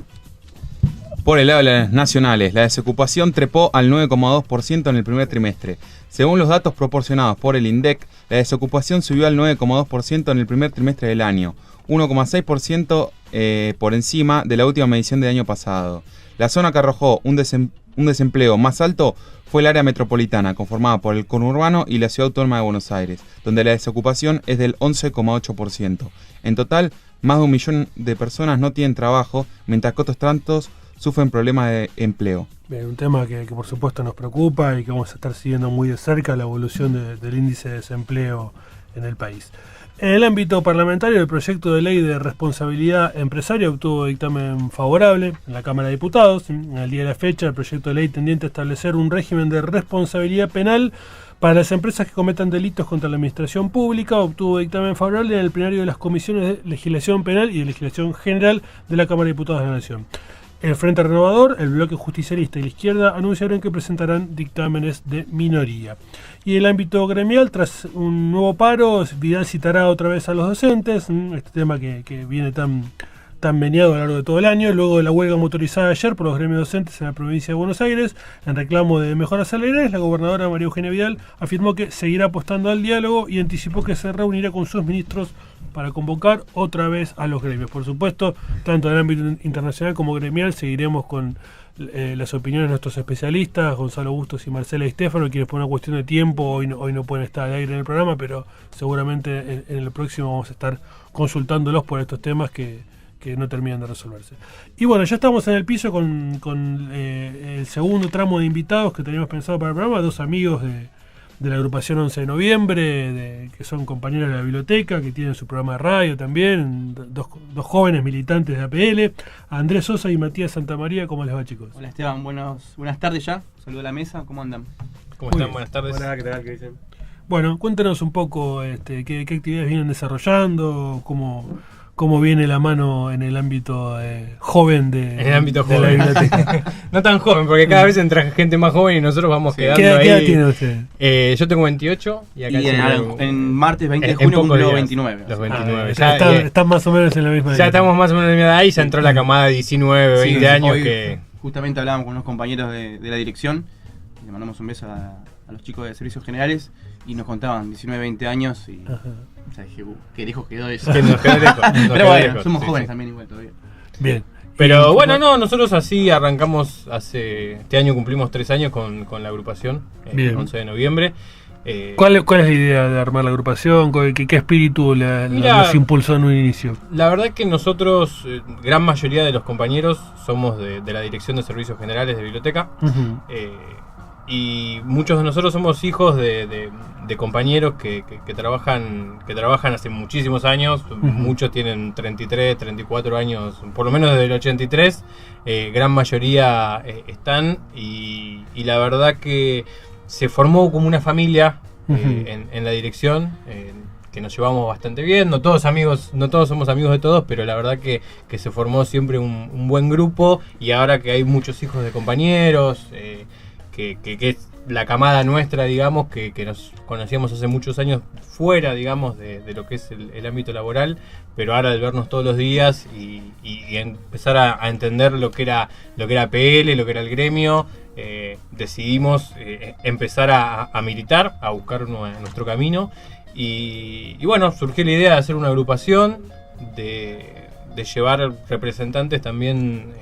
Por el lado de las nacionales, la desocupación trepó al 9,2% en el primer trimestre. Según los datos proporcionados por el INDEC, la desocupación subió al 9,2% en el primer trimestre del año, 1,6% por encima de la última medición del año pasado. La zona que arrojó un desempleo más alto fue el área metropolitana, conformada por el conurbano y la ciudad autónoma de Buenos Aires, donde la desocupación es del 11,8%. En total, más de 1 millón de personas no tienen trabajo, mientras que otros tantos sufren problemas de empleo. Bien, un tema que por supuesto nos preocupa y que vamos a estar siguiendo muy de cerca, la evolución del índice de desempleo en el país. En el ámbito parlamentario, el proyecto de ley de responsabilidad empresaria obtuvo dictamen favorable en la Cámara de Diputados. En el día de la fecha, el proyecto de ley tendiente a establecer un régimen de responsabilidad penal para las empresas que cometan delitos contra la administración pública obtuvo dictamen favorable en el plenario de las comisiones de legislación penal y de legislación general de la Cámara de Diputados de la Nación. El Frente Renovador, el Bloque Justicialista y la Izquierda anunciaron que presentarán dictámenes de minoría. Y en el ámbito gremial, tras un nuevo paro, Vidal citará otra vez a los docentes, este tema que viene tan meneado a lo largo de todo el año, luego de la huelga motorizada ayer por los gremios docentes en la provincia de Buenos Aires, en reclamo de mejoras salariales. La gobernadora María Eugenia Vidal afirmó que seguirá apostando al diálogo y anticipó que se reunirá con sus ministros para convocar otra vez a los gremios. Por supuesto, tanto en el ámbito internacional como gremial, seguiremos con las opiniones de nuestros especialistas, Gonzalo Bustos y Marcela Di Stefano, quienes por una cuestión de tiempo hoy no pueden estar al aire en el programa, pero seguramente en el próximo vamos a estar consultándolos por estos temas que no terminan de resolverse. Y bueno, ya estamos en el piso con el segundo tramo de invitados que teníamos pensado para el programa, dos amigos de la agrupación 11 de noviembre, que son compañeros de la biblioteca, que tienen su programa de radio también, dos jóvenes militantes de APL, Andrés Sosa y Matías Santamaría. ¿Cómo les va, chicos? Hola, Esteban, buenas tardes ya, saludo a la mesa, ¿cómo andan? ¿Cómo están? Buenas tardes. Hola, ¿qué tal? ¿Qué dicen? Bueno, cuéntenos un poco qué actividades vienen desarrollando, cómo cómo viene la mano en el ámbito joven En el ámbito de la joven. biblioteca. No tan joven, porque cada vez entra gente más joven y nosotros vamos quedando ¿Qué ahí. edad tiene usted? Yo tengo 28 y acá Y en martes 20 de en junio pocos cumplo días, 29. Los así. 29. Están más o menos en la misma ya edad. estamos más o menos en la edad y ya entró la camada de 19, 20 Sí, años hoy que... Justamente hablábamos con unos compañeros de la dirección. Le mandamos un beso a los chicos de servicios generales y nos contaban 19, 20 años y Ajá. o sea, dije, qué lejos quedó eso. que nos quedó lejos. nos Pero quedó bueno, lejos, somos sí, jóvenes sí. también igual todavía. Bien. Pero Y- bueno, no, nosotros así arrancamos este año cumplimos 3 años con la agrupación, Bien. 11 de noviembre. ¿Cuál es la idea de armar la agrupación? ¿Qué espíritu Mira, nos impulsó en un inicio? La verdad que nosotros, gran mayoría de los compañeros, somos de la Dirección de Servicios Generales de Biblioteca. Ujú. Y muchos de nosotros somos hijos de compañeros que trabajan hace muchísimos años. Muchos tienen 33, 34 años, por lo menos desde el 83. Gran mayoría están y la verdad que se formó como una familia en la dirección, que nos llevamos bastante bien. No todos somos amigos de todos, pero la verdad que se formó siempre un buen grupo, y ahora que hay muchos hijos de compañeros, que es la camada nuestra, digamos, que nos conocíamos hace muchos años fuera, digamos, de lo que es el ámbito laboral, pero ahora al vernos todos los días y empezar a entender lo que era PL, lo que era el gremio, decidimos empezar a militar, a buscar nuestro camino, y bueno, surgió la idea de hacer una agrupación, de llevar representantes también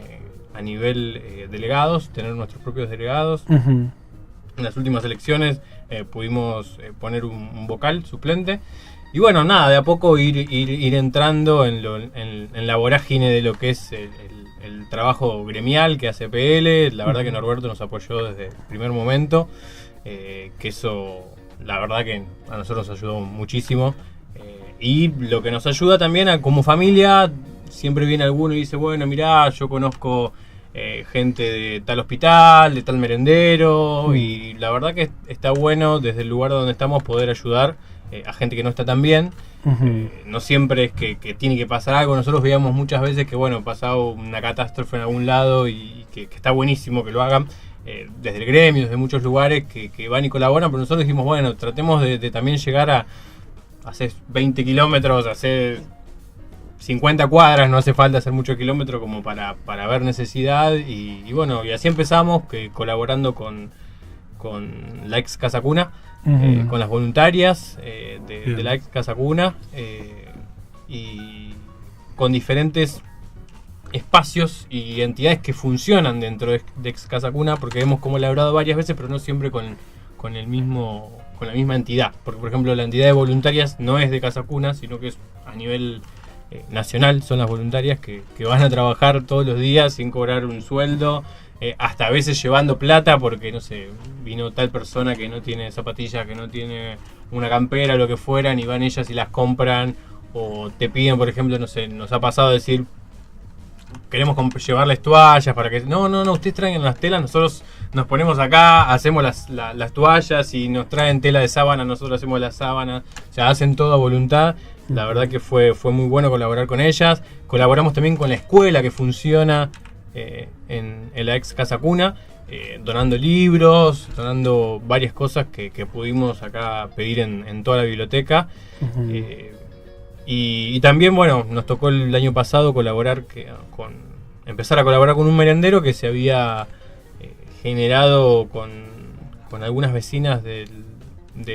a nivel delegados, tener nuestros propios delegados. Ujú. En las últimas elecciones pudimos poner un vocal suplente. Y bueno, nada, de a poco ir entrando en la vorágine de lo que es el trabajo gremial que hace PL. La verdad que Norberto nos apoyó desde el primer momento, que eso, la verdad que a nosotros nos ayudó muchísimo. Y lo que nos ayuda también como familia, siempre viene alguno y dice, bueno, mirá, yo conozco gente de tal hospital, de tal merendero, y la verdad que está bueno desde el lugar donde estamos poder ayudar a gente que no está tan bien. Ujú. No siempre es que tiene que pasar algo. Nosotros veíamos muchas veces que bueno, pasaba una catástrofe en algún lado y que está buenísimo que lo hagan desde el gremio, desde muchos lugares que van y colaboran, pero nosotros dijimos, bueno, tratemos de también llegar a hacer 20 kilómetros, hacer 50 cuadras, no hace falta hacer muchos kilómetros como para ver necesidad, y bueno, y así empezamos, colaborando con la ex Casa Cuna, Ujú. con las voluntarias Bien. de la ex Casa Cuna, y con diferentes espacios y entidades que funcionan dentro de ex Casa Cuna, porque hemos como labrado varias veces, pero no siempre con la misma entidad, porque por ejemplo la entidad de voluntarias no es de Casa Cuna, sino que es a nivel nacional. Son las voluntarias que van a trabajar todos los días sin cobrar un sueldo, hasta a veces llevando plata porque, no sé, vino tal persona que no tiene zapatillas, que no tiene una campera, lo que fueran, y van ellas y las compran, o te piden, por ejemplo, no sé, nos ha pasado decir, queremos llevarles toallas para que... No, ustedes traigan las telas, nosotros nos ponemos acá, hacemos las toallas, y nos traen tela de sábana, nosotros hacemos las sábanas, o sea, hacen todo a voluntad. La verdad que fue muy bueno colaborar con ellas. Colaboramos también con la escuela que funciona en la ex Casa Cuna, donando libros, donando varias cosas que pudimos acá pedir en toda la biblioteca. Ujú. Y también, bueno, nos tocó el año pasado empezar a colaborar con un merendero que se había generado con algunas vecinas de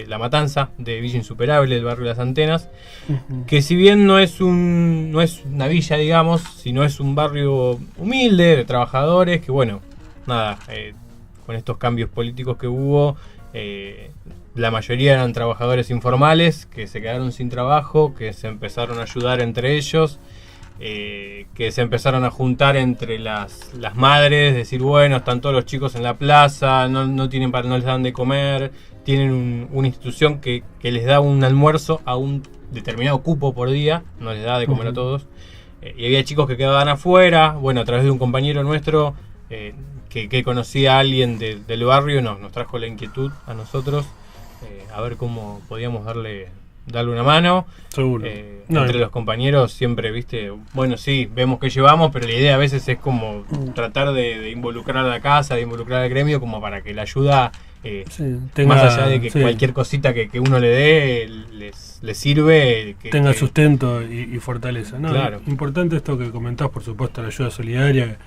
La Matanza, de Villa Insuperable, del barrio Las Antenas, Ujú. que si bien no es una villa, digamos, sino es un barrio humilde de trabajadores, que bueno, nada, con estos cambios políticos que hubo, la mayoría eran trabajadores informales que se quedaron sin trabajo, que se empezaron a ayudar entre ellos, que se empezaron a juntar entre las madres, decir, bueno, están todos los chicos en la plaza, no les dan de comer, tienen una institución que les da un almuerzo a un determinado cupo por día, no les da de comer a todos, y había chicos que quedaban afuera. Bueno, a través de un compañero nuestro que conocía a alguien del barrio, nos trajo la inquietud a nosotros, a ver cómo podíamos darle darle una mano. Seguro. Entre los compañeros siempre, viste, bueno, sí, vemos que llevamos, pero la idea a veces es como tratar de involucrar a la casa, de involucrar al gremio, como para que la ayuda, más allá de que cualquier cosita que uno le dé, les sirve. Tenga sustento y fortaleza. ¿No? Claro. Importante esto que comentás, por supuesto, la ayuda solidaria.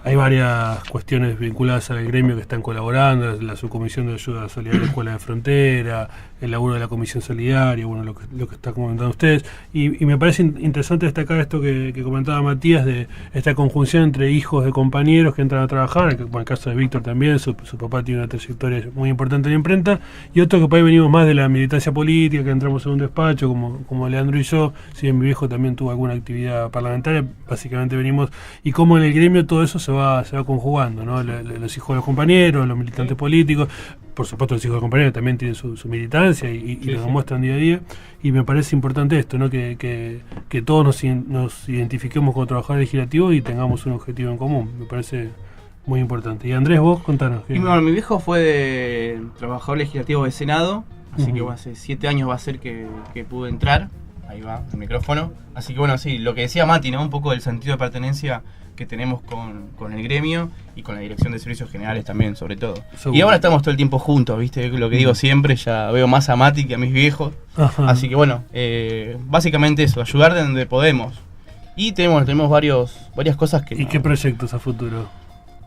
Hay varias cuestiones vinculadas al gremio que están colaborando, la subcomisión de ayuda solidaria de Escuela de Frontera, el laburo de la comisión solidaria, bueno, lo que está comentando ustedes. Y me parece interesante destacar esto que comentaba Matías, de esta conjunción entre hijos de compañeros que entran a trabajar, en el caso de Víctor también, su papá tiene una trayectoria muy importante en la imprenta, y otro que por ahí venimos más de la militancia política, que entramos en un despacho, como Leandro y yo, si bien mi viejo también tuvo alguna actividad parlamentaria, básicamente venimos, y como en el gremio todo eso se va conjugando, ¿no? Los hijos de los compañeros, los militantes políticos, por supuesto los hijos de compañeros también tienen su militancia y lo demuestran día a día, y me parece importante esto, ¿no? Que todos nos identifiquemos como trabajadores legislativos y tengamos un objetivo en común, me parece muy importante. Y Andrés, vos contanos. Y bueno, mi viejo fue de trabajador legislativo de Senado, así que hace 7 años va a ser que pude entrar, ahí va el micrófono, así que bueno, sí, lo que decía Mati, ¿no? Un poco del sentido de pertenencia que tenemos con el gremio y con la Dirección de Servicios Generales también, sobre todo. Seguro. Y ahora estamos todo el tiempo juntos, ¿viste? Lo que digo siempre, ya veo más a Mati que a mis viejos. Ajá. Así que bueno, básicamente eso, ayudar de donde podemos. Y tenemos varias cosas que... ¿Y qué proyectos a futuro?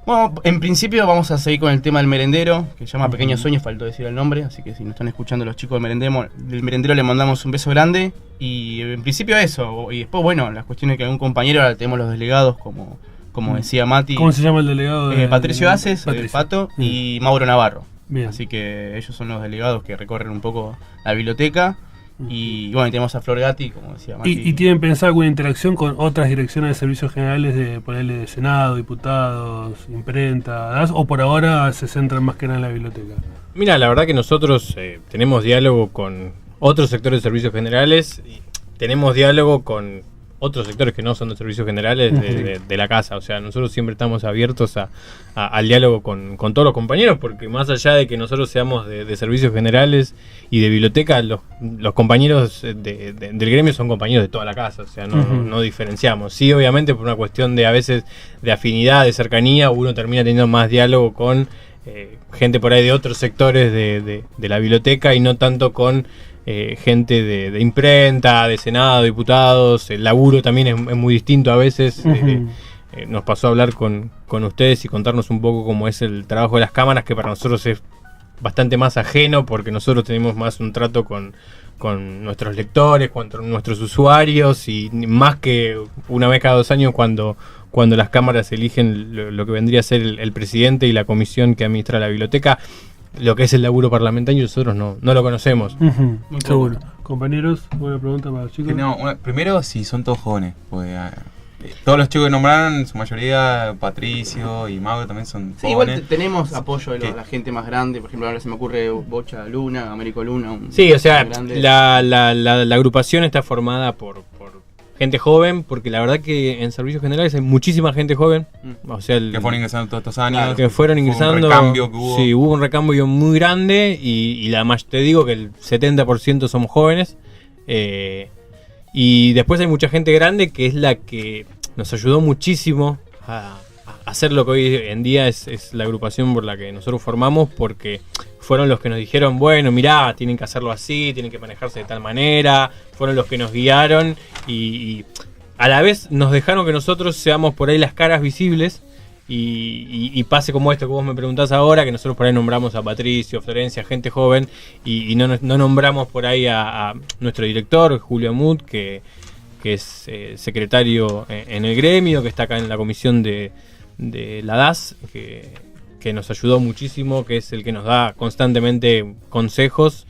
Bueno, en principio vamos a seguir con el tema del merendero, que se llama Pequeños Sueños, faltó decir el nombre, así que si nos están escuchando los chicos del merendero le mandamos un beso grande. Y en principio eso, y después bueno, las cuestiones que algún compañero, ahora tenemos los delegados, como decía Mati. ¿Cómo se llama el delegado? Patricio Aces, Pato, y Mauro Navarro. Bien. Así que ellos son los delegados que recorren un poco la biblioteca. Y bueno, tenemos a Flor Gatti, como decía Mati. ¿Y tienen pensado alguna interacción con otras direcciones de servicios generales de ponerle de Senado, diputados, imprenta, o por ahora se centran más que nada en la biblioteca? Mira, la verdad que nosotros tenemos diálogo con otros sectores de servicios generales y tenemos diálogo con otros sectores que no son de servicios generales de la casa. O sea, nosotros siempre estamos abiertos al diálogo con todos los compañeros, porque más allá de que nosotros seamos de servicios generales y de biblioteca, los compañeros del gremio son compañeros de toda la casa. O sea, no diferenciamos. Sí, obviamente por una cuestión de a veces de afinidad, de cercanía, uno termina teniendo más diálogo con gente por ahí de otros sectores de la biblioteca y no tanto con gente de imprenta, de Senado, diputados. El laburo también es muy distinto a veces. Nos pasó a hablar con ustedes y contarnos un poco cómo es el trabajo de las cámaras, que para nosotros es bastante más ajeno, porque nosotros tenemos más un trato con nuestros lectores, con nuestros usuarios, y más que una vez cada 2 años cuando las cámaras eligen lo que vendría a ser el presidente y la comisión que administra la biblioteca. Lo que es el laburo parlamentario nosotros no lo conocemos. Seguro. Compañeros, buena pregunta para los chicos. Primero, si son todos jóvenes, porque todos los chicos que nombraron, en su mayoría, Patricio y Mago también son jóvenes. Igual tenemos apoyo de la gente más grande. Por ejemplo, ahora se me ocurre Bocha Luna, Américo Luna. Sí, o sea, la agrupación está formada por gente joven, porque la verdad que en servicios generales hay muchísima gente joven. O sea, que fueron ingresando todos estos años. Claro, que fueron ingresando. Un recambio que hubo. Sí, hubo un recambio muy grande y te digo que el 70% somos jóvenes. Y después hay mucha gente grande que es la que nos ayudó muchísimo a hacer lo que hoy en día es la agrupación por la que nosotros formamos, porque fueron los que nos dijeron, bueno, mirá, tienen que hacerlo así, tienen que manejarse de tal manera, fueron los que nos guiaron y a la vez nos dejaron que nosotros seamos por ahí las caras visibles y pase como esto que vos me preguntás ahora, que nosotros por ahí nombramos a Patricio, Florencia, gente joven, y no nombramos por ahí a nuestro director, Julio Amut, que es secretario en el gremio, que está acá en la comisión de la DAS, que nos ayudó muchísimo, que es el que nos da constantemente consejos,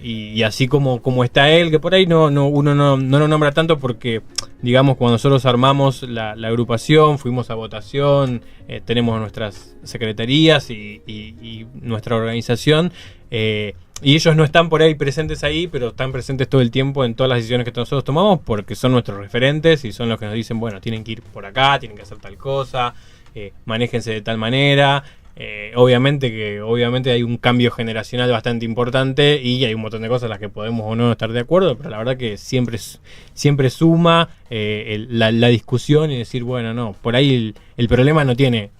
y así como está él, que por ahí uno no lo nombra tanto porque, digamos, cuando nosotros armamos la agrupación, fuimos a votación, tenemos nuestras secretarías y nuestra organización, y ellos no están por ahí presentes ahí, pero están presentes todo el tiempo en todas las decisiones que nosotros tomamos, porque son nuestros referentes y son los que nos dicen, bueno, tienen que ir por acá, tienen que hacer tal cosa, manéjense de tal manera. Obviamente hay un cambio generacional bastante importante y hay un montón de cosas en las que podemos o no estar de acuerdo, pero la verdad que siempre suma la discusión y decir, bueno, no, por ahí el problema no tiene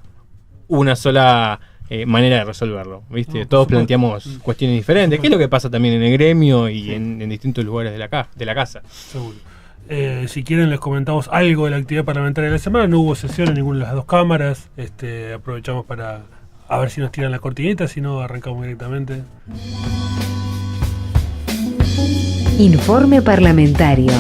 una sola manera de resolverlo, ¿viste? Todos planteamos cuestiones diferentes, que es lo que pasa también en el gremio y en distintos lugares de la casa. Seguro. Si quieren les comentamos algo de la actividad parlamentaria de la semana. No hubo sesión en ninguna de las dos cámaras. Aprovechamos para a ver si nos tiran la cortinita, si no arrancamos directamente. Informe parlamentario.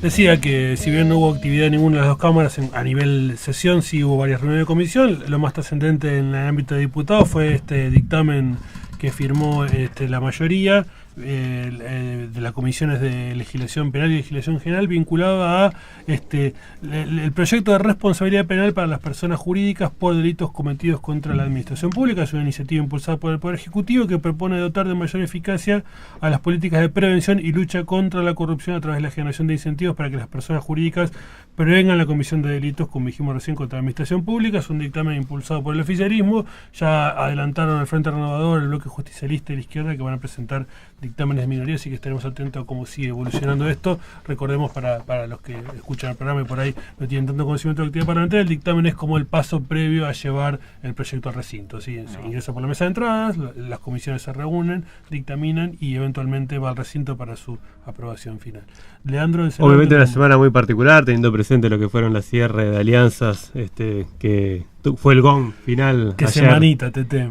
Decía que si bien no hubo actividad en ninguna de las dos cámaras a nivel sesión, sí hubo varias reuniones de comisión. Lo más trascendente en el ámbito de diputados fue este dictamen que firmó la mayoría de las comisiones de legislación penal y legislación general vinculado a el proyecto de responsabilidad penal para las personas jurídicas por delitos cometidos contra la administración pública. Es una iniciativa impulsada por el Poder Ejecutivo que propone dotar de mayor eficacia a las políticas de prevención y lucha contra la corrupción a través de la generación de incentivos para que las personas jurídicas prevengan la comisión de delitos, como dijimos recién, contra la administración pública. Es un dictamen impulsado por el oficialismo. Ya adelantaron el Frente Renovador, el Bloque Justicialista y la Izquierda que van a presentar dictámenes de minoría, así que estaremos atentos a cómo sigue evolucionando esto. Recordemos para los que escuchan el programa y por ahí no tienen tanto conocimiento de la actividad parlamentaria, el dictamen es como el paso previo a llevar el proyecto al recinto, ¿sí? Se ingresa por la mesa de entradas, las comisiones se reúnen, dictaminan y eventualmente va al recinto para su aprobación final. Leandro, obviamente una semana muy particular, teniendo presente lo que fueron las cierres de alianzas, que fue el gong final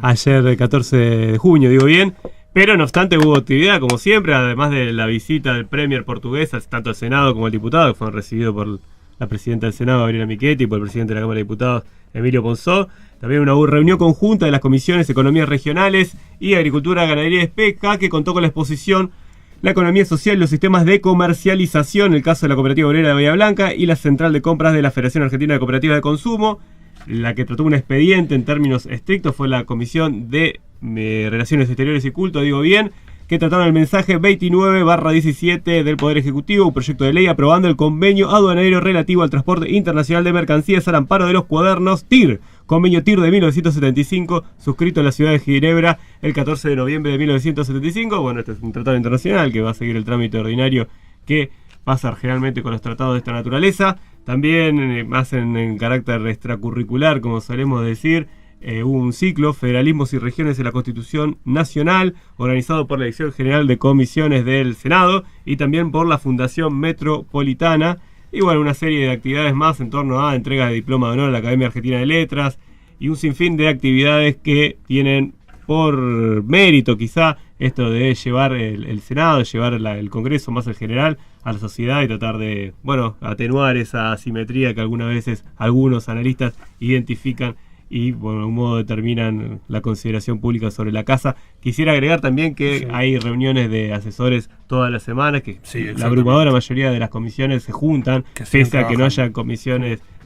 ayer el 14 de junio, digo bien. Pero no obstante hubo actividad, como siempre, además de la visita del Premier portugués, tanto al Senado como al diputado, que fueron recibidos por la presidenta del Senado, Gabriela Michetti, y por el presidente de la Cámara de Diputados, Emilio Ponzó. También una reunión conjunta de las comisiones Economías Regionales y Agricultura, Ganadería y Pesca, que contó con la exposición La economía social y los sistemas de comercialización, el caso de la Cooperativa Obrera de Bahía Blanca y la Central de Compras de la Federación Argentina de Cooperativas de Consumo. La que trató un expediente en términos estrictos fue la Comisión de Relaciones Exteriores y Culto, digo bien, que trataron el mensaje 29/17 del Poder Ejecutivo, un proyecto de ley aprobando el convenio aduanero relativo al transporte internacional de mercancías al amparo de los cuadernos TIR, convenio TIR de 1975, suscrito en la ciudad de Ginebra el 14 de noviembre de 1975. Bueno, este es un tratado internacional que va a seguir el trámite ordinario que pasa generalmente con los tratados de esta naturaleza. También, más en carácter extracurricular, como solemos decir, hubo un ciclo, Federalismos y Regiones de la Constitución Nacional, organizado por la Dirección General de Comisiones del Senado y también por la Fundación Metropolitana. Y bueno, una serie de actividades más en torno a entrega de diploma de honor a la Academia Argentina de Letras y un sinfín de actividades que tienen por mérito quizá esto de llevar el Senado, llevar el Congreso más en general a la sociedad y tratar de, atenuar esa asimetría que algunas veces algunos analistas identifican y, de algún modo determinan la consideración pública sobre la casa. Quisiera agregar también que hay reuniones de asesores todas las semanas, que la abrumadora mayoría de las comisiones se juntan, pese a que no haya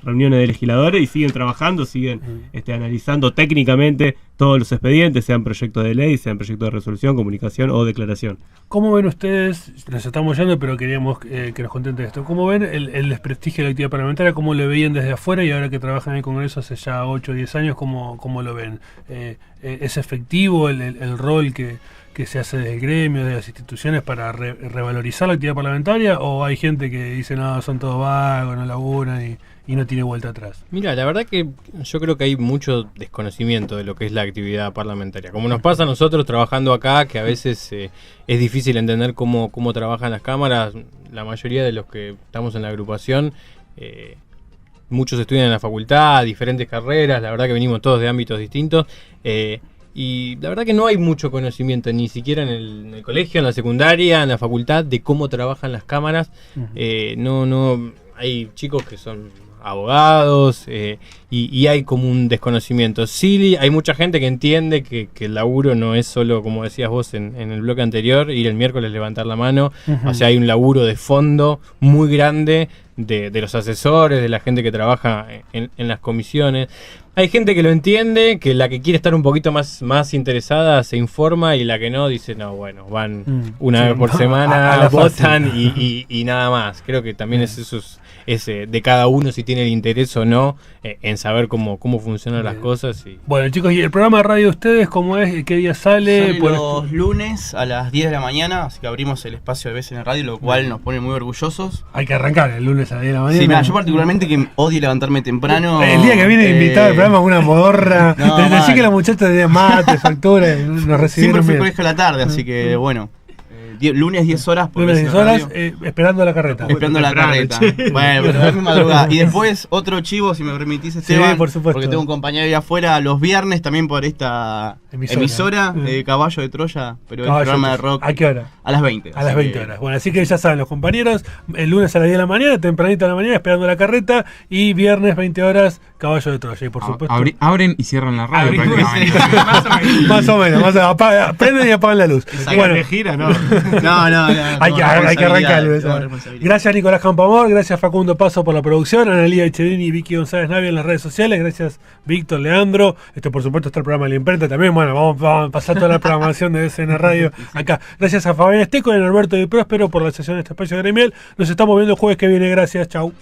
reuniones de legisladores, y siguen trabajando, siguen analizando técnicamente todos los expedientes, sean proyectos de ley, sean proyectos de resolución, comunicación o declaración. ¿Cómo ven ustedes, nos estamos yendo, pero queríamos que nos contenten esto, cómo ven el desprestigio de la actividad parlamentaria, cómo lo veían desde afuera y ahora que trabajan en el Congreso hace ya 8 o 10 años, cómo lo ven? ¿Es efectivo el rol que se hace desde el gremio, de las instituciones para revalorizar la actividad parlamentaria, o hay gente que dice no, son todos vagos, no laburan y no tiene vuelta atrás? Mira, la verdad que yo creo que hay mucho desconocimiento de lo que es la actividad parlamentaria. Como nos pasa a nosotros trabajando acá, que a veces es difícil entender cómo trabajan las cámaras. La mayoría de los que estamos en la agrupación, muchos estudian en la facultad, diferentes carreras, la verdad que venimos todos de ámbitos distintos. Y la verdad que no hay mucho conocimiento, ni siquiera en el colegio, en la secundaria, en la facultad, de cómo trabajan las cámaras. No hay chicos que son abogados y hay como un desconocimiento. Sí, hay mucha gente que entiende que el laburo no es solo, como decías vos en el bloque anterior, ir el miércoles, levantar la mano. O sea, hay un laburo de fondo muy grande de los asesores, de la gente que trabaja en las comisiones. Hay gente que lo entiende, que la que quiere estar un poquito más interesada se informa, y la que no dice, no, bueno, van una vez por semana, votan y nada más. Creo que también es de cada uno si tiene el interés o no en saber cómo funcionan las cosas. Bueno, chicos, ¿y el programa de radio de ustedes cómo es? ¿Qué día sale? Sale los lunes a las 10 de la mañana, así que abrimos el espacio de BCN Radio, lo cual nos pone muy orgullosos. Hay que arrancar el lunes a las 10 de la mañana. Sí, mira, yo particularmente que odio levantarme temprano. El día que viene invitado al programa una modorra. Decí que la muchacha tenía mate, factura, nos recibieron siempre fui bien. colegio a la tarde, así que bueno. Lunes 10 horas por lunes 10 horas esperando la carreta. Esperando la carreta. Bueno, pero es mi madrugada. Y después otro chivo, si me permitís, Esteban. Sí, por supuesto. Porque tengo un compañero ahí afuera los viernes también por esta emisora Caballo de Troya, pero el programa de rock. ¿A qué hora? A las 20. A las 20 horas. Bueno, así que ya saben los compañeros, el lunes a las 10 de la mañana, tempranito de la mañana, esperando la carreta, y viernes 20 horas, Caballo de Troya. Y por supuesto. Abren y cierran la radio prácticamente. Más o menos. Prenden y apagan la luz. Bueno, de gira, ¿no? No. Hay que arrancar. Gracias Nicolás Campamor, gracias Facundo Paso por la producción, Analía Echerini y Vicky González Navia en las redes sociales, gracias Víctor, Leandro, por supuesto está el programa de la imprenta también, bueno, vamos a pasar toda la programación de BCN Radio acá. Gracias a Fabián Esteco y a Alberto Di Próspero por la sesión de este espacio gremial. Nos estamos viendo el jueves que viene, gracias, chau.